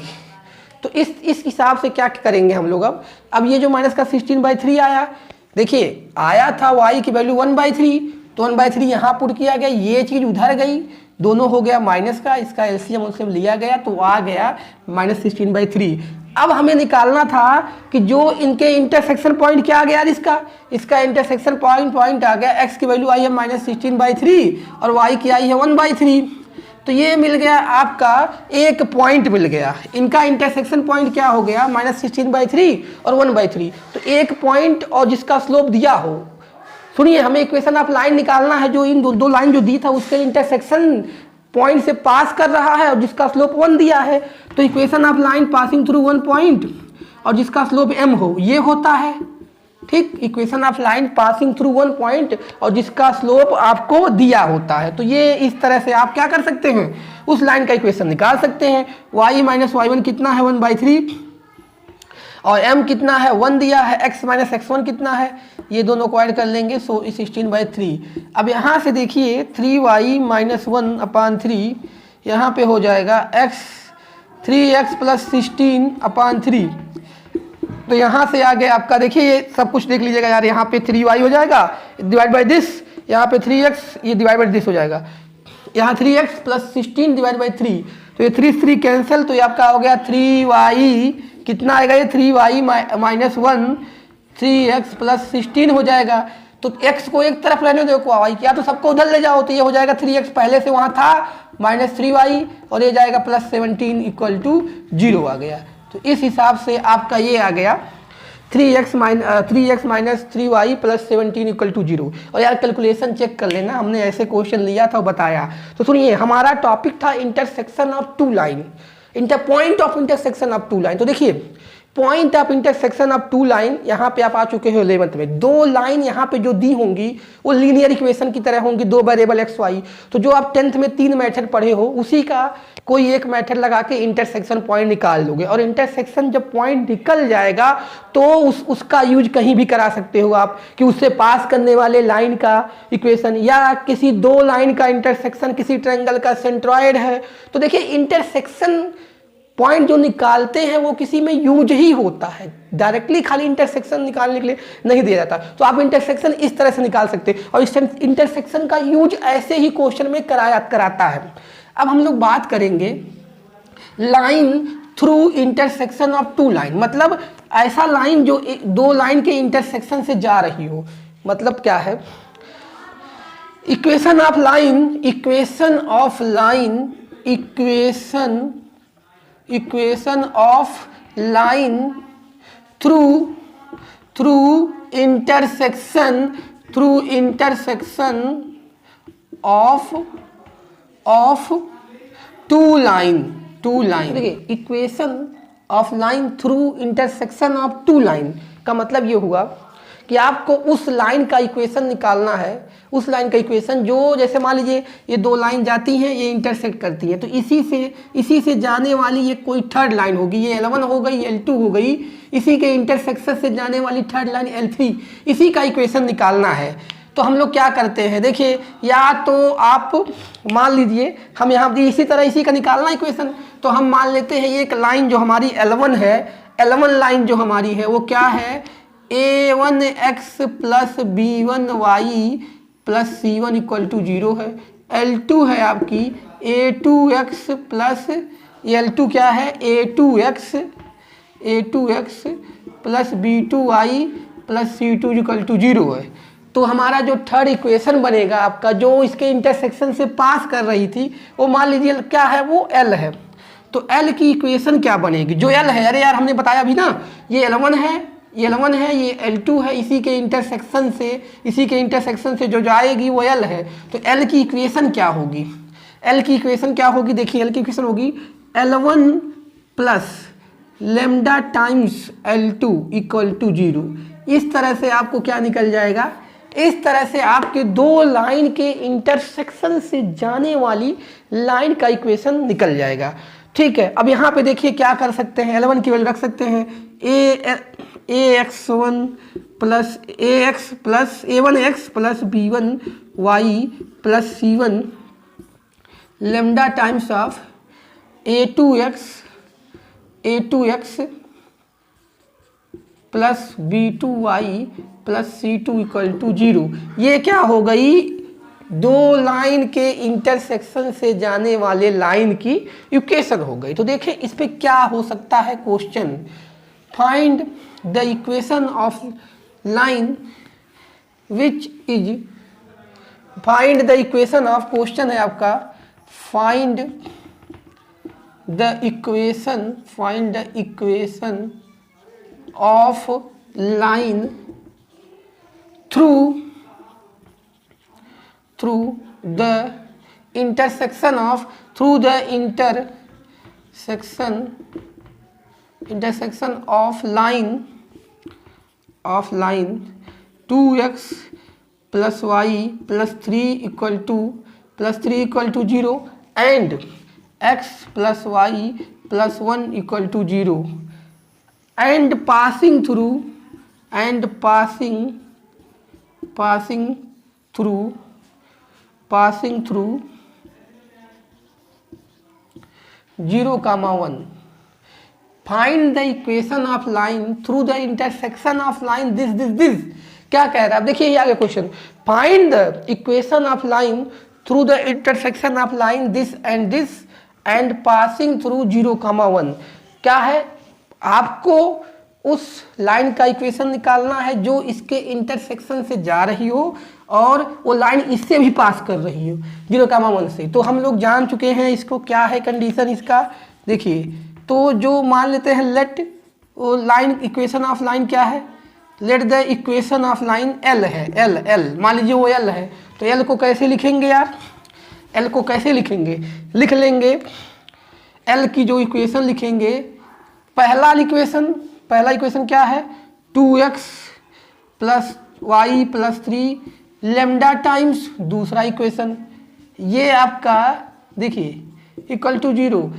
तो इस हिसाब से क्या करेंगे हम लोग, अब ये जो -16/3 आया, देखिए आया था y की वैल्यू 1/3, तो 1/3 यहाँ पुट किया गया, ये चीज़ उधर गई, दोनों हो गया माइनस का, इसका एलसीएम उससे लिया गया, तो आ गया -16/3। अब हमें निकालना था कि जो इनके इंटरसेक्शन पॉइंट क्या आ गया, इसका इंटरसेक्शन पॉइंट आ गया, x की वैल्यू आई है -16/3 और y की आई है 1/3, तो ये मिल गया आपका, एक पॉइंट मिल गया, इनका इंटरसेक्शन पॉइंट क्या हो गया, -16/3 और 1/3, तो एक पॉइंट और जिसका स्लोप दिया हो। सुनिए हमें इक्वेशन ऑफ लाइन निकालना है जो इन दो लाइन जो दी था उसके इंटरसेक्शन पॉइंट से पास कर रहा है और जिसका स्लोप 1 दिया है, तो equation of line passing through 1 point और जिसका स्लोप m हो, ये होता है, ठीक, equation of line passing through 1 point और जिसका स्लोप आपको दिया होता है। तो ये इस तरह से आप क्या कर सकते हैं, उस लाइन का इक्वेशन निकाल सकते हैं। y माइनस y1 कितना है, 1/3, और m कितना है, 1 दिया है, x माइनस x1 कितना है, ये दोनों को ऐड कर लेंगे, सो 16/3। अब यहाँ से देखिए 3y माइनस 1/3, यहाँ पे हो जाएगा 3x प्लस 16/3, तो यहाँ से आगे आपका देखिए ये सब कुछ देख लीजिएगा यार, यहाँ पे 3y हो जाएगा डिवाइड बाई दिस, यहाँ पे 3x ये डिवाइड बाई दिस हो जाएगा, यहाँ 3x प्लस 16 डिवाइड बाई 3, तो ये 3 कैंसिल, तो ये आपका हो गया 3y कितना आएगा, ये 3y माइनस 1 3x प्लस 16 हो जाएगा। तो x को एक तरफ रहने दो, y या तो सबको उधर ले जाओ, तो ये हो जाएगा 3x पहले से वहाँ था -3y और ये जाएगा +17 इक्वल टू 0 आ गया। तो इस हिसाब से आपका ये आ गया 3x minus 3y plus 17 equal to 0। और यार कैलकुलेशन चेक कर लेना, हमने ऐसे क्वेश्चन लिया था बताया। तो सुनिए हमारा टॉपिक था intersection of two line, point of intersection of two line. तो देखिए point of intersection of two line, यहाँ पे आप आ चुके हो 11th में। दो लाइन यहाँ पे जो दी होंगी वो लीनियर इक्वेशन की तरह होंगी, दो वेरिएबल एक्स वाई। तो जो आप 10th में 3 मेथड पढ़े हो उसी का कोई एक मेथड लगा के इंटरसेक्शन पॉइंट निकाल लोगे, और इंटरसेक्शन जब पॉइंट निकल जाएगा तो उसका यूज कहीं भी करा सकते हो आप, कि उससे पास करने वाले लाइन का इक्वेशन, या किसी दो लाइन का इंटरसेक्शन किसी ट्रायंगल का सेंट्रॉयड है। तो देखिए इंटरसेक्शन पॉइंट जो निकालते हैं वो किसी में यूज ही होता है, डायरेक्टली खाली इंटरसेक्शन निकालने के लिए नहीं दिया जाता। तो आप इंटरसेक्शन इस तरह से निकाल सकते हैं, और इस इंटरसेक्शन का यूज ऐसे ही क्वेश्चन में कराता है। अब हम लोग बात करेंगे line through intersection of two line, मतलब ऐसा लाइन जो दो लाइन के इंटरसेक्शन से जा रही हो। मतलब क्या है, equation of line through intersection of two line. देखिए equation of line through intersection of two line का मतलब ये हुआ कि आपको उस लाइन का इक्वेशन निकालना है, उस लाइन का इक्वेशन जो, जैसे मान लीजिए ये दो लाइन जाती हैं, ये इंटरसेक्ट करती है, तो इसी से जाने वाली ये कोई थर्ड लाइन होगी, ये L1 हो गई, L2 हो गई, इसी के इंटरसेक्शन से जाने वाली थर्ड लाइन L3, इसी का इक्वेशन निकालना है। तो हम लोग क्या करते हैं, देखिए या तो आप मान लीजिए हम यहाँ इसी तरह इसी का निकालना इक्वेशन, तो हम मान लेते हैं एक लाइन जो हमारी L1 है, L1 लाइन जो हमारी है वो क्या है, a1x plus b1y plus c1 equal to 0 है। L2 है आपकी a2x प्लस, L2 क्या है, a2x plus b2y plus c2 equal to 0 है। तो हमारा जो थर्ड इक्वेशन बनेगा आपका, जो इसके इंटरसेक्शन से पास कर रही थी, वो मान लीजिए क्या है, वो L है। तो L की इक्वेशन क्या बनेगी, जो L है, अरे यार हमने बताया अभी ना, ये L1 है, ये L2 है, इसी के इंटरसेक्शन से जो जाएगी वो L है। तो L की इक्वेशन क्या होगी, देखिए L की इक्वेशन होगी L1 plus lambda times L2 equal to 0। इस तरह से आपको क्या निकल जाएगा, इस तरह से आपके दो लाइन के इंटरसेक्शन से जाने वाली लाइन का इक्वेशन निकल जाएगा। ठीक है, अब यहाँ पे देखिए क्या कर सकते हैं, L1 की वैल्यू रख सकते हैं a1x plus b1y plus c1 lambda times of a2x plus b2y plus c2 equal to 0। ये क्या हो गई, दो लाइन के इंटरसेक्शन से जाने वाले लाइन की इक्वेशन हो गई। तो देखिए इस पे क्या हो सकता है question, find the equation of line which is, find the equation of, question है आपका find the equation of line through the intersection of line 2x plus y plus 3 equal to 0 and x plus y plus 1 equal to 0 and passing through 0,1. Find the equation of line through the intersection of line this. क्या कह रहा है, देखिए ये आगे question, find the equation of line through the intersection of line this and passing through 0,1। क्या है, आपको उस लाइन का इक्वेशन निकालना है जो इसके इंटरसेक्शन से जा रही हो और वो लाइन इससे भी पास कर रही हो 0,1 से। तो हम लोग जान चुके हैं इसको, क्या है कंडीशन इसका, देखिए तो जो मान लेते हैं लेट वो लाइन इक्वेशन ऑफ लाइन क्या है, let the equation of line L है, L मान लीजिए वो L है। तो L को कैसे लिखेंगे यार, L को कैसे लिखेंगे, लिख लेंगे L की जो इक्वेशन लिखेंगे, पहला इक्वेशन पहला इक्वेशन क्या है 2x plus y plus 3 lambda times दूसरा इक्वेशन, ये आपका देखिए इक्वल टू 0।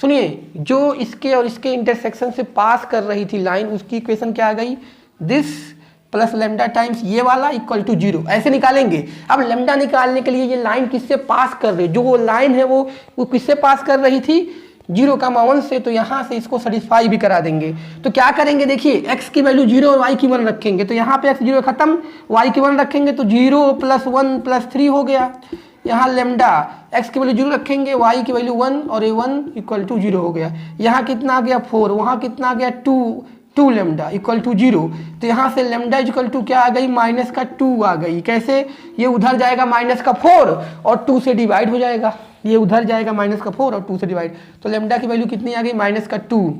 सुनिए, जो इसके और इसके इंटरसेक्शन से पास कर रही थी लाइन, उसकी इक्वेशन क्या आ गई, दिस प्लस लेमडा टाइम्स ये वाला इक्वल टू 0, ऐसे निकालेंगे। अब लेमडा निकालने के लिए ये लाइन किससे पास कर रही है, जो वो लाइन है वो किससे पास कर रही थी 0,1 से, तो यहाँ से इसको सेटिस्फाई भी करा देंगे। तो क्या करेंगे देखिए, x की वैल्यू 0 और y की 1 रखेंगे, तो यहाँ पे x 0 खत्म, y की 1 रखेंगे तो 0 प्लस 1 प्लस 3 हो गया। यहाँ लेमडा x की वैल्यू 0 रखेंगे, y की वैल्यू 1 और ये 1 इक्वल टू 0 हो गया। यहाँ कितना आ गया 4, वहाँ कितना आ गया 2 लेमडा इक्वल टू 0। तो यहाँ से लेमडा इक्वल टू क्या आ गई, माइनस का 2 आ गई। कैसे, ये उधर जाएगा माइनस का 4 और 2 से डिवाइड हो जाएगा, ये उधर जाएगा माइनस का 4 और 2 से डिवाइड, तो लेमडा की वैल्यू कितनी आ गई माइनस का 2।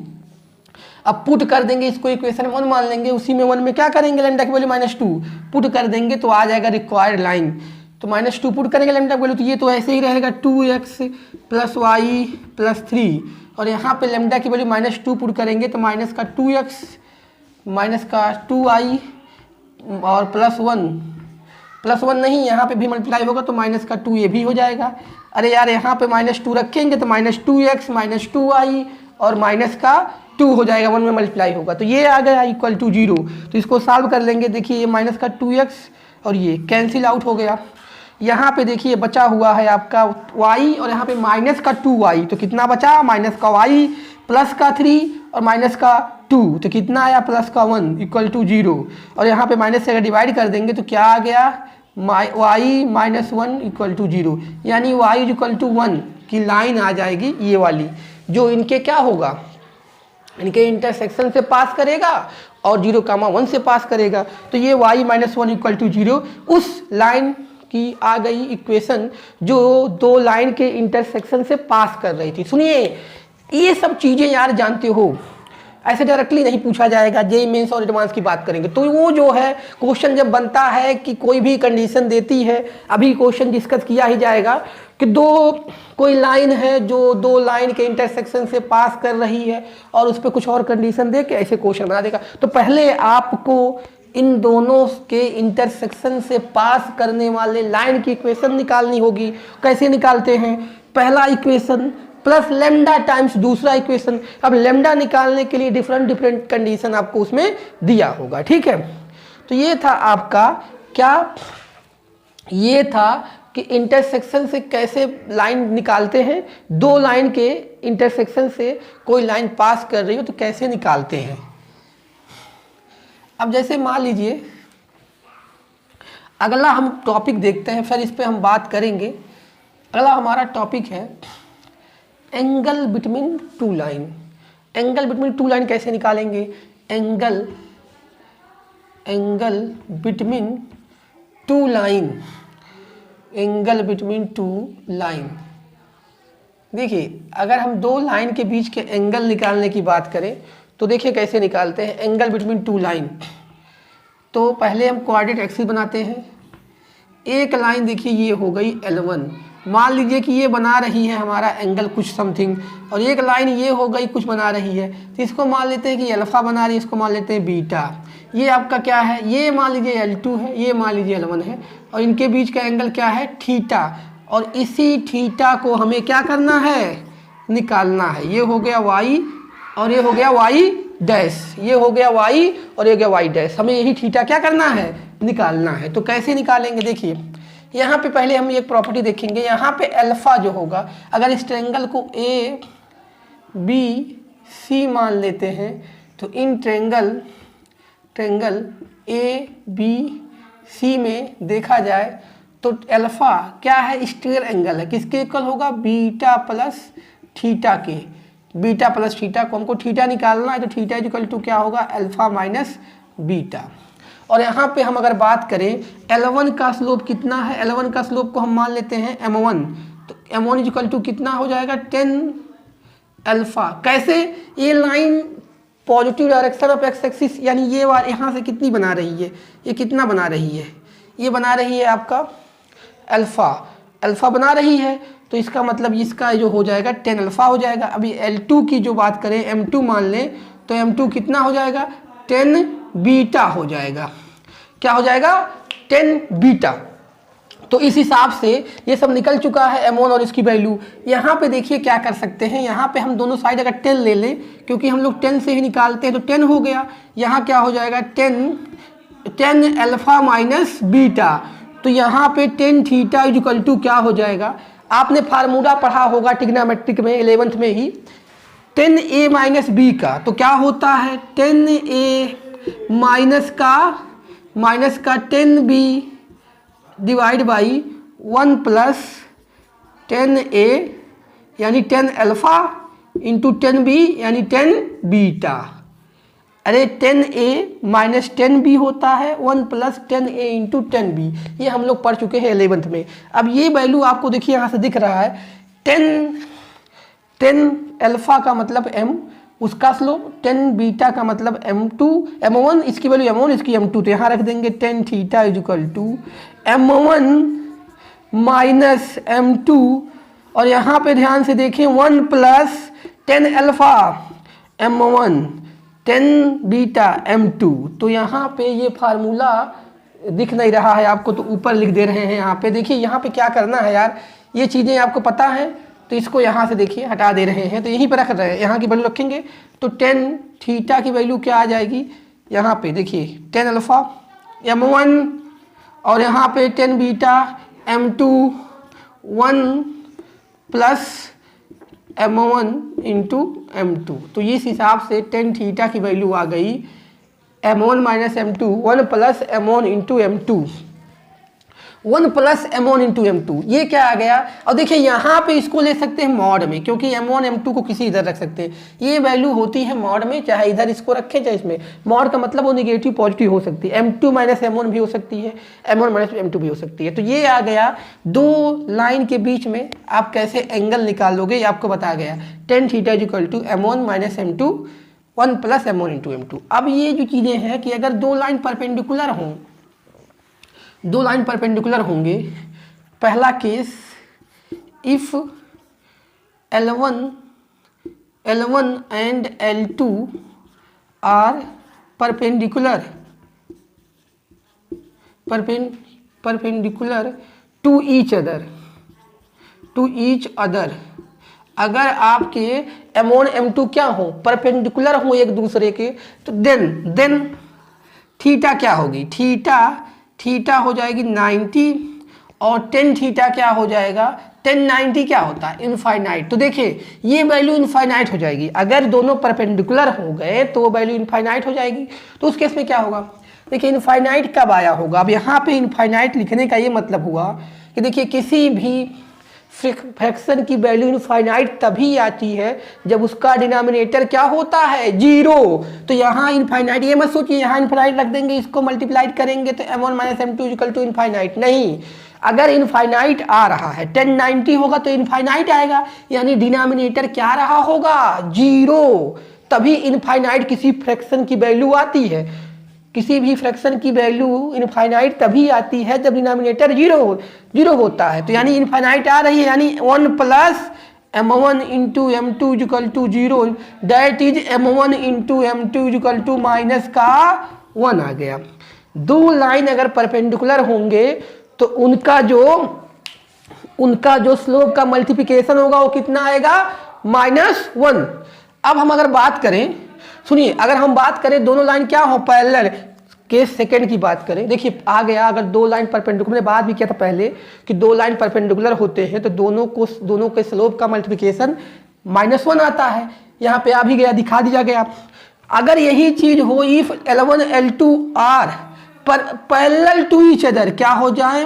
अब पुट कर देंगे इसको, इक्वेशन 1 मान लेंगे, उसी में 1 में क्या करेंगे लेमडा की वैल्यू -2 पुट कर देंगे तो आ जाएगा रिक्वायर्ड लाइन। तो -2 पुट करेंगे लेमडा की वैल्यू, तो ये तो ऐसे ही रहेगा 2x प्लस वाई प्लस 3, और यहाँ पे लेमडा की वैल्यू -2 पुट करेंगे तो माइनस का 2x माइनस का 2i और प्लस 1 नहीं, यहाँ पे भी मल्टीप्लाई होगा तो माइनस का 2 ये भी हो जाएगा। अरे यार यहाँ पे -2 रखेंगे तो -2x माइनस 2i और माइनस का 2 हो जाएगा, 1 में मल्टीप्लाई होगा, तो ये आ गया इक्वल टू 0। तो इसको सॉल्व कर लेंगे, देखिए ये माइनस का 2x और ये कैंसिल आउट हो गया। यहाँ पे देखिए बचा हुआ है आपका y और यहाँ पे माइनस का 2y, तो कितना बचा माइनस का y प्लस का 3 और माइनस का 2, तो कितना आया प्लस का 1 इक्वल टू 0। और यहाँ पे माइनस से अगर डिवाइड कर देंगे तो क्या आ गया y माइनस 1 इक्वल टू 0, यानी y इक्वल टू 1 की लाइन आ जाएगी ये वाली, जो इनके क्या होगा, इनके इंटरसेक्शन से पास करेगा और 0,1 से पास करेगा। तो ये y माइनस 1 इक्वल टू 0 उस लाइन की आ गई इक्वेशन जो दो लाइन के इंटरसेक्शन से पास कर रही थी। सुनिए, ये सब चीज़ें यार जानते हो, ऐसे डायरेक्टली नहीं पूछा जाएगा। जेईई मेंस और एडवांस की बात करेंगे तो वो जो है क्वेश्चन जब बनता है कि कोई भी कंडीशन देती है, अभी क्वेश्चन डिस्कस किया ही जाएगा कि कोई लाइन है जो दो लाइन के इंटरसेक्शन से पास कर रही है और उस पर कुछ और कंडीशन दे के ऐसे क्वेश्चन बना देगा। तो पहले आपको इन दोनों के इंटरसेक्शन से पास करने वाले लाइन की इक्वेशन निकालनी होगी। कैसे निकालते हैं, पहला इक्वेशन प्लस लेमडा टाइम्स दूसरा इक्वेशन। अब लेमडा निकालने के लिए डिफरेंट कंडीशन आपको उसमें दिया होगा, ठीक है। तो ये था आपका क्या, ये था कि इंटरसेक्शन से कैसे लाइन निकालते हैं, दो लाइन के इंटरसेक्शन से कोई लाइन पास कर रही हो तो कैसे निकालते हैं। अब जैसे मान लीजिए अगला हम टॉपिक देखते हैं, फिर इस पे हम बात करेंगे। अगला हमारा टॉपिक है angle between two line. Angle between two line कैसे निकालेंगे, angle between two line, angle between two line. देखिए अगर हम दो लाइन के बीच के एंगल निकालने की बात करें तो देखिए कैसे निकालते हैं एंगल बिटवीन टू लाइन। तो पहले हम कोऑर्डिनेट एक्सिस बनाते हैं। एक लाइन देखिए ये हो गई L1, मान लीजिए कि ये बना रही है हमारा एंगल कुछ समथिंग, और एक लाइन ये हो गई कुछ बना रही है, तो इसको मान लेते हैं कि अल्फा बना रही है, इसको मान लेते हैं बीटा। ये आपका क्या है, ये मान लीजिए L2 है, ये मान लीजिए L1 है, और इनके बीच का एंगल क्या है थीटा, और इसी थीटा को हमें क्या करना है, निकालना है। ये हो गया y और ये हो गया y डैश, ये हो गया y और ये हो गया y डैश। हमें यही थीटा क्या करना है, निकालना है। तो कैसे निकालेंगे, देखिए यहाँ पे पहले हम एक प्रॉपर्टी देखेंगे। यहाँ पे अल्फा जो होगा, अगर इस ट्रायंगल को ए बी सी मान लेते हैं तो in triangle A B C में देखा जाए तो अल्फा क्या है, स्टेयर एंगल है, किसके इक्वल होगा, बीटा प्लस थीटा के। बीटा प्लस थीटा को हमको थीटा निकालना है, तो थीटा इक्वल टू क्या होगा, अल्फा माइनस बीटा। और यहाँ पे हम अगर बात करें L1 का स्लोप कितना है, L1 का स्लोप को हम मान लेते हैं m1, तो m1 इक्वल टू कितना हो जाएगा 10 अल्फा। कैसे, ये line positive direction of x axis, यानी ये वाला यहाँ से कितनी बना रही है, ये कितना बना रही है, ये बना रही है आपका अल्फा बना रही है, तो इसका मतलब इसका जो हो जाएगा 10 अल्फा हो जाएगा। अभी L2 की जो बात करें M2 मान लें तो m2 कितना हो जाएगा, 10 बीटा हो जाएगा। क्या हो जाएगा, 10 बीटा। तो इस हिसाब से ये सब निकल चुका है m1 और इसकी वैल्यू। यहाँ पे देखिए क्या कर सकते हैं, यहाँ पे हम दोनों साइड अगर 10 ले लें, क्योंकि हम लोग 10 से ही निकालते हैं, तो 10 हो गया। यहाँ क्या हो जाएगा, 10 अल्फा माइनस बीटा। तो यहाँ पे 10 थीटा इक्वल टू क्या हो जाएगा, आपने फार्मूला पढ़ा होगा ट्रिग्नोमेट्रिक में 11th में ही, 10a माइनस बी का। तो क्या होता है, 10a माइनस का 10b divide by 1 plus 10a यानी 10 अल्फा इंटू 10b यानी 10 बीटा। अरे 10a माइनस 10b होता है 1 प्लस 10a इंटू 10b, ये हम लोग पढ़ चुके हैं 11th में। अब ये वैल्यू आपको देखिए यहाँ से दिख रहा है, 10 अल्फा का मतलब m, उसका स्लोप 10 बीटा का मतलब m1, इसकी वैल्यू m1, इसकी m2, तो यहाँ रख देंगे 10 theta equal to m1 minus m2, और यहाँ पे ध्यान से देखें 1 plus 10 alpha m1 10 beta m2। तो यहाँ पे ये फार्मूला दिख नहीं रहा है आपको, तो ऊपर लिख दे रहे हैं यहाँ पे। देखिए यहाँ पे क्या करना है यार, ये चीज़ें आपको पता है, तो इसको यहाँ से देखिए हटा दे रहे हैं, तो यहीं पर रख रहे हैं, यहाँ की वैल्यू रखेंगे तो 10 थीटा की वैल्यू क्या आ जाएगी, यहाँ पे देखिए 10 अल्फा m1 और यहाँ पे 10 beta m2, 1 plus m1 into m2। तो इस हिसाब से 10 थीटा की वैल्यू आ गई m1 minus m2, 1 plus m1 into m2, 1 plus m1 into m2, ये क्या आ गया। और देखिए यहाँ पे इसको ले सकते हैं मॉड में, क्योंकि m1 m2 को किसी इधर रख सकते हैं, ये वैल्यू होती है मॉड में, चाहे इधर इसको रखें चाहे इसमें। मॉड का मतलब वो निगेटिव पॉजिटिव हो सकती है, m2 माइनस m1 भी हो सकती है, m1 माइनस m2 भी हो सकती है। तो ये आ गया, दो लाइन के बीच में आप कैसे एंगल निकालोगे ये आपको बता गया, 10 theta equal to m1 minus m2, 1 plus m1 into m2। अब ये जो चीज़ें हैं कि अगर दो लाइन परपेंडिकुलर हों, दो लाइन परपेंडिकुलर होंगे, पहला case if L1 and L2 are perpendicular to each other, अगर आपके m1 m2 क्या हो, परपेंडिकुलर हो एक दूसरे के, तो देन थीटा क्या होगी, थीटा हो जाएगी 90, और 10 थीटा क्या हो जाएगा, 1090 क्या होता है, इनफाइनाइट। तो देखिए ये वैल्यू इनफाइनाइट हो जाएगी, अगर दोनों परपेंडिकुलर हो गए तो वैल्यू इनफाइनाइट हो जाएगी। तो उस केस में क्या होगा, देखिए इनफाइनाइट कब आया होगा। अब यहाँ पे इनफाइनाइट लिखने का ये मतलब हुआ कि देखिए किसी भी फ्रैक्शन की वैल्यू इनफाइनाइट तभी आती है जब उसका डिनोमिनेटर क्या होता है, 0। तो यहाँ इनफाइनाइट, ये मत सोचिए यहाँ इनफाइनाइट रख देंगे, इसको मल्टीप्लाइड करेंगे तो m1 minus m2 equal to infinite, नहीं। अगर इनफाइनाइट आ रहा है 1090 होगा तो इनफाइनाइट आएगा, यानी डिनोमिनेटर क्या रहा होगा, 0। तभी इनफाइनाइट किसी फ्रैक्शन की वैल्यू आती है, किसी भी फ्रैक्शन की वैल्यू इनफाइनाइट तभी आती है जब डिनोमिनेटर 0 होता है। तो यानी इनफाइनाइट आ रही है, यानी 1 plus m1 into m2 equal to 0, that is m1 into m2 equal to minus का 1 आ गया। दो लाइन अगर परपेंडिकुलर होंगे तो उनका जो स्लोप का मल्टीप्लिकेशन होगा वो कितना आएगा, -1। अब हम अगर बात करें, सुनिए, अगर हम बात करें दोनों लाइन क्या हो, पैरेलल, केस सेकंड की बात करें, देखिए आ गया, अगर दो लाइन परपेंडिकुलर, मैंने बात भी किया था पहले कि दो लाइन परपेंडिकुलर होते हैं तो दोनों के स्लोप का मल्टीप्लिकेशन -1 आता है। यहाँ पे आ भी गया, दिखा दिया गया। अगर यही चीज हो if L1 L2 are parallel to each other, क्या हो जाए,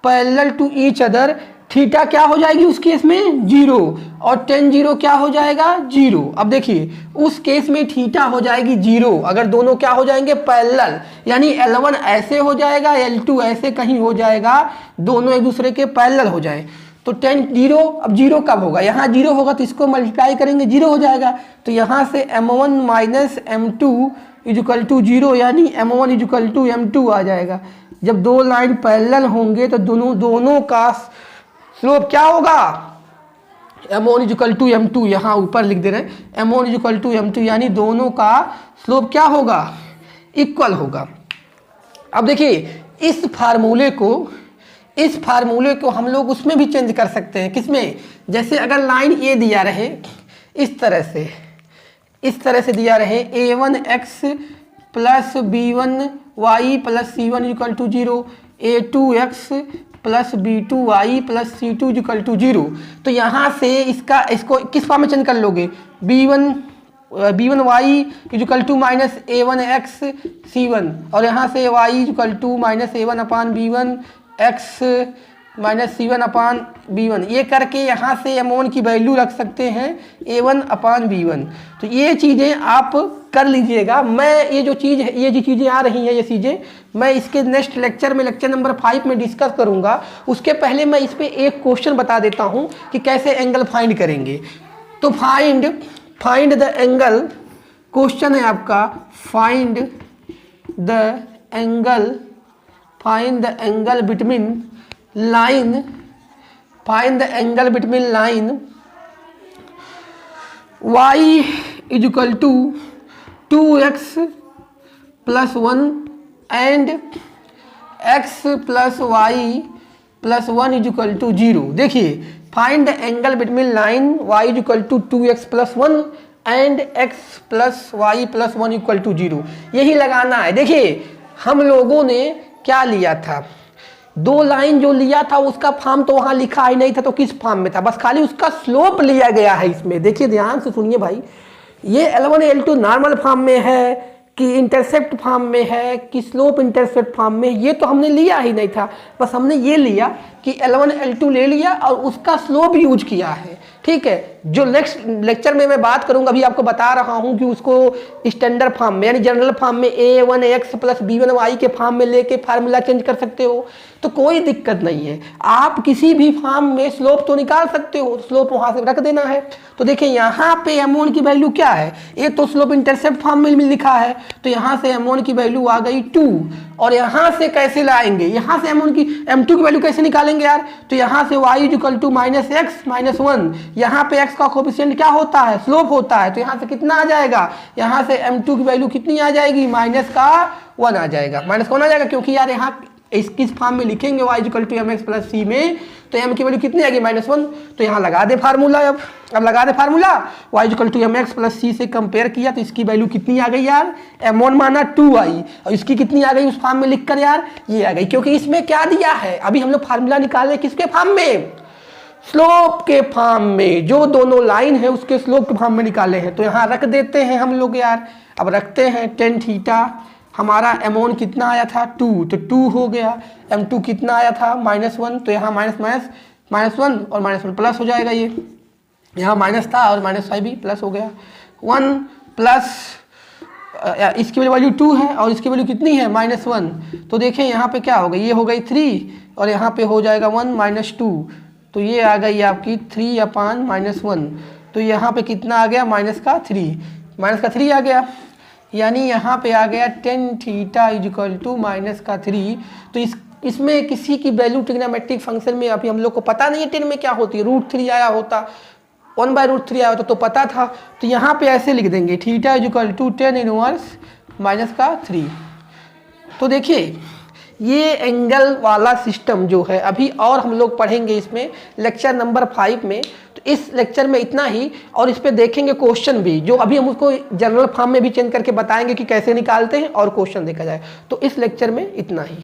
parallel to each other, theta क्या हो जाएगी उस केस में, 0, और 10 क्या हो जाएगा, 0। अब देखिए उस केस में थीटा हो जाएगी 0 अगर दोनों क्या हो जाएंगे, पैरेलल, यानी L1 ऐसे हो जाएगा, L2 ऐसे कहीं हो जाएगा, दोनों एक दूसरे के पैरेलल हो जाए। तो 10 अब 0 कब होगा, यहाँ 0 होगा तो इसको मल्टीप्लाई करेंगे, 0 हो जाएगा। तो यहाँ से m1 minus m2 equal to 0, यानी m1 इक्वल टू m2 आ जाएगा। जब दो लाइन पैरेलल होंगे तो दोनों का स्लोप क्या होगा, m1 इक्वल टू m2, यहाँ ऊपर लिख दे रहे हैं m1 इक्वल टू m2, यानी दोनों का स्लोप क्या होगा, इक्वल होगा। अब देखिए इस फार्मूले को हम लोग उसमें भी चेंज कर सकते हैं, किसमें, जैसे अगर लाइन ए दिया रहे इस तरह से दिया रहे a1x plus b1y plus c1 equal to 0, a2x plus b2y plus c2 equal to 0, तो यहाँ से इसको किस फॉर्म में चेंज कर लोगे, b1y equal to minus a1x c1, और यहाँ से y equal to minus a1 upon b1x minus c1 upon b1, ये करके यहाँ से m1 की वैल्यू रख सकते हैं a1 अपान b1। तो ये चीज़ें आप कर लीजिएगा। मैं ये जो चीज़ें आ रही हैं, ये चीज़ें मैं इसके नेक्स्ट लेक्चर में, लेक्चर नंबर 5 में डिस्कस करूँगा। उसके पहले मैं इस पर एक क्वेश्चन बता देता हूँ कि कैसे एंगल फाइंड करेंगे। तो फाइंड द एंगल, क्वेश्चन है आपका find the angle between line y equal to 2x plus 1 and x plus y plus 1 equal to 0। देखिए find the angle between line y equal to 2x plus 1 and x plus y plus 1 equal to 0, यही लगाना है। देखिए हम लोगों ने क्या लिया था, दो लाइन जो लिया था उसका फॉर्म तो वहाँ लिखा ही नहीं था, तो किस फॉर्म में था, बस खाली उसका स्लोप लिया गया है इसमें। देखिए ध्यान से सुनिए भाई, ये L1 L2 नॉर्मल फॉर्म में है कि इंटरसेप्ट फॉर्म में है कि स्लोप इंटरसेप्ट फॉर्म में, ये तो हमने लिया ही नहीं था, बस हमने ये लिया कि L1 L2 ले लिया और उसका स्लोप यूज किया है। ठीक है, जो नेक्स्ट लेक्चर में मैं बात करूंगा, अभी आपको बता रहा हूं कि उसको स्टैंडर्ड फॉर्म में यानी जनरल फॉर्म में a1x प्लस b1y के फॉर्म में लेके फार्मूला चेंज कर सकते हो, तो कोई दिक्कत नहीं है। आप किसी भी फॉर्म में स्लोप तो निकाल सकते हो, स्लोप वहां से रख देना है। तो देखिए यहाँ पे m1 की वैल्यू क्या है, ये तो स्लोप इंटरसेप्ट फॉर्म में लिखा है, तो यहाँ से m1 की वैल्यू आ गई 2, और यहाँ से कैसे लाएंगे, यहाँ से m2 की वैल्यू कैसे निकालेंगे यार, तो यहाँ से y equal to minus x minus 1, यहाँ पे x का कोफिशिएंट क्या होता है, स्लोप होता है, तो यहाँ से कितना आ जाएगा, यहाँ से m2 की वैल्यू कितनी आ जाएगी, माइनस का 1 आ जाएगा, माइनस 1 आ जाएगा, क्योंकि यार यहाँ किस फॉर्म में लिखेंगे y equal to mx plus c में, तो m की वैल्यू कितनी आएगी, -1, तो यहाँ लगा दे फार्मूला। अब लगा दे formula, y equal to mx plus c से कंपेयर किया तो इसकी वैल्यू कितनी आ गई यार, m1 माना 2y, और इसकी कितनी आ गई उस फॉर्म में लिखकर यार, ये आ गई, क्योंकि इसमें क्या दिया है, अभी हम लोग फार्मूला निकाले किसके फॉर्म में, स्लोप के फॉर्म में, जो दोनों लाइन है उसके स्लोप के फॉर्म में निकाले हैं, तो यहाँ रख देते हैं हम लोग यार। अब रखते हैं टेन थीटा, हमारा m1 कितना आया था 2, तो 2 हो गया, m2 कितना आया था -1, तो यहाँ -1 और -1 प्लस हो जाएगा, ये यहाँ माइनस था और -5 भी प्लस हो गया, 1 प्लस इसकी वैल्यू 2 है और इसकी वैल्यू कितनी है -1, तो देखें यहाँ पे क्या हो गई, ये हो गई 3 और यहाँ पे हो जाएगा 1 -2, तो ये आ गई आपकी 3 अपान -1, तो यहाँ पे कितना आ गया, माइनस का 3 आ गया, यानी यहाँ पे आ गया टेन थीटा इक्वल टू -3। तो इसमें किसी की वैल्यू ट्रिग्नोमेट्रिक फंक्शन में अभी हम लोग को पता नहीं है 10 में क्या होती है, √3 आया होता, 1/√3 आया होता तो पता था, तो यहाँ पे ऐसे लिख देंगे थीटा इक्वल टू 10 इनवर्स -3। तो देखिए ये एंगल वाला सिस्टम जो है अभी और हम लोग पढ़ेंगे इसमें लेक्चर नंबर 5 में, तो इस लेक्चर में इतना ही, और इस पे देखेंगे क्वेश्चन भी, जो अभी हम उसको जनरल फॉर्म में भी चेंज करके बताएंगे कि कैसे निकालते हैं और क्वेश्चन देखा जाए। तो इस लेक्चर में इतना ही।